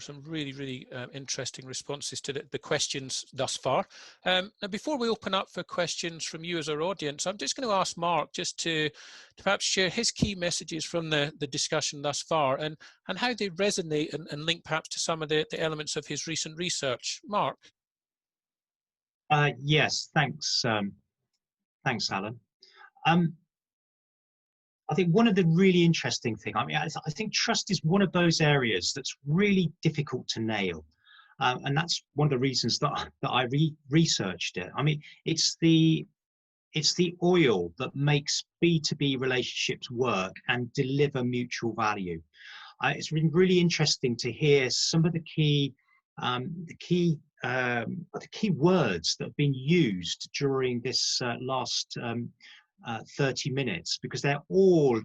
some really interesting responses to the questions thus far. Now, before we open up for questions from you as our audience, I'm just going to ask Mark just to perhaps share his key messages from the discussion thus far, and how they resonate and link perhaps to some of the elements of his recent research. Mark. Yes, thanks, thanks, Alan. I think one of the really interesting things, I think trust is one of those areas that's really difficult to nail. And that's one of the reasons that I researched it. I mean, it's the oil that makes B2B relationships work and deliver mutual value. It's been really interesting to hear some of the key words that have been used during this last 30 minutes, because they're all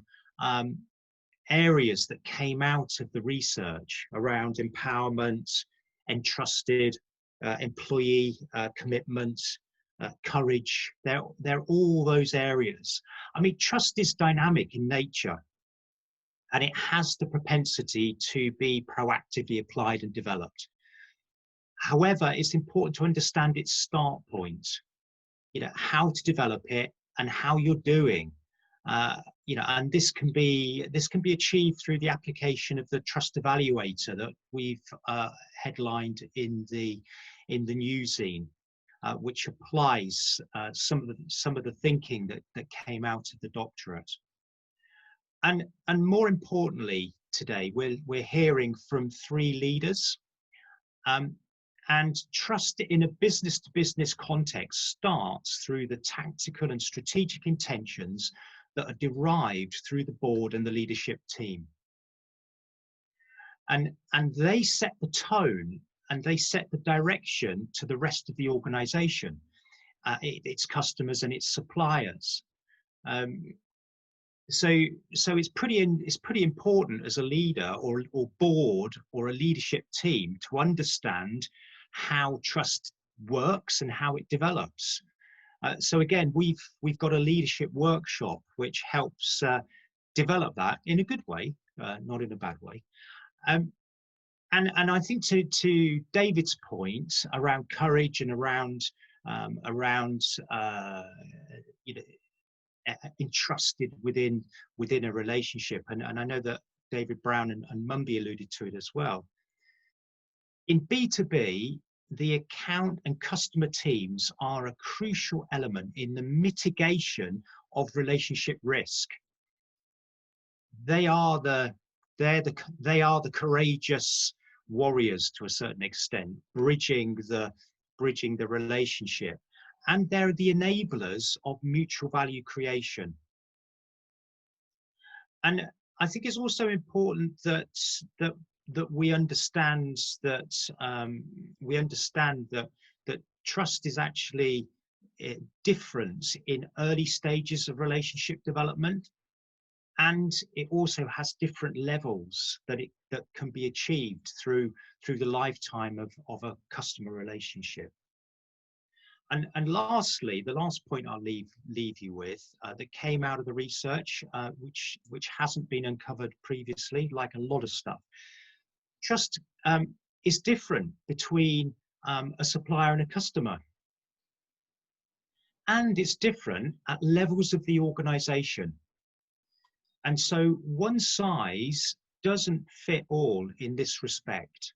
areas that came out of the research around empowerment, entrusted, employee commitment, courage. They're all those areas. I mean, trust is dynamic in nature, and it has the propensity to be proactively applied and developed. However, it's important to understand its start point, how to develop it and how you're doing. And this can be achieved through the application of the trust evaluator that we've headlined in the newszine, which applies some of the thinking that came out of the doctorate. And more importantly, today we're hearing from 3 leaders. And trust in a business-to-business context starts through the tactical and strategic intentions that are derived through the board and the leadership team. And they set the tone and they set the direction to the rest of the organization, its customers and its suppliers. So it's pretty important as a leader or board or a leadership team to understand how trust works and how it develops. So again, we've got a leadership workshop which helps develop that in a good way, not in a bad way. And I think to David's point around courage and around entrusted within a relationship, and I know that David Brown and Mumby alluded to it as well. In B2B, the account and customer teams are a crucial element in the mitigation of relationship risk. They are the courageous warriors to a certain extent, bridging the relationship, and they're the enablers of mutual value creation. And I think it's also important that we understand that trust is actually different in early stages of relationship development, and it also has different levels that can be achieved through the lifetime of a customer relationship. And lastly, the last point I'll leave you with that came out of the research, which hasn't been uncovered previously, like a lot of stuff. Trust is different between a supplier and a customer. And it's different at levels of the organization. And so one size doesn't fit all in this respect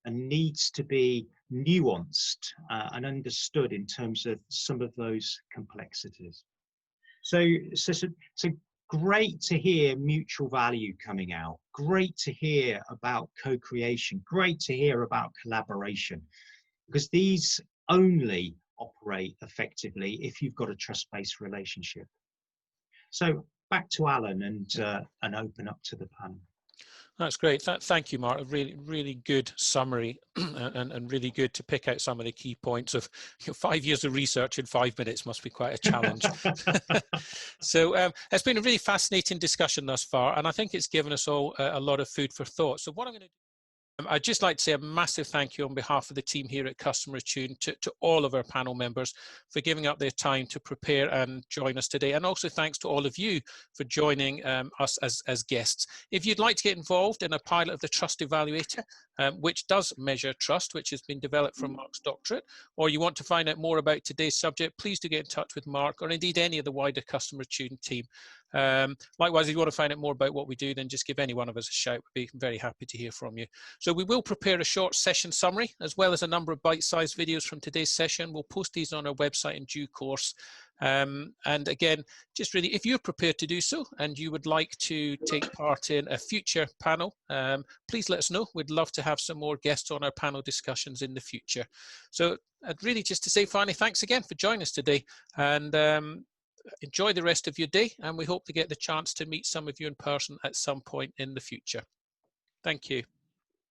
and needs to be nuanced and understood in terms of some of those complexities. So great to hear mutual value coming out. Great to hear about co-creation. Great to hear about collaboration, because these only operate effectively if you've got a trust-based relationship. So back to Alan and open up to the panel. That's great. Thank you, Mark. A really good summary and really good to pick out some of the key points of 5 years of research in 5 minutes must be quite a challenge. So it's been a really fascinating discussion thus far, and I think it's given us all a lot of food for thought. So what I'm going to do I'd just like to say a massive thank you on behalf of the team here at Customer Attune to all of our panel members for giving up their time to prepare and join us today. And also thanks to all of you for joining us as guests. If you'd like to get involved in a pilot of the Trust Evaluator, which does measure trust, which has been developed from Mark's doctorate, or you want to find out more about today's subject, please do get in touch with Mark or indeed any of the wider Customer Attune team. Likewise, if you want to find out more about what we do, then just give any one of us a shout. We'd be very happy to hear from you. So we will prepare a short session summary, as well as a number of bite-sized videos from today's session. We'll post these on our website in due course. And again, just really, if you're prepared to do so and you would like to take part in a future panel, please let us know. We'd love to have some more guests on our panel discussions in the future. So I'd really just to say finally, thanks again for joining us today, and enjoy the rest of your day. And we hope to get the chance to meet some of you in person at some point in the future. Thank you.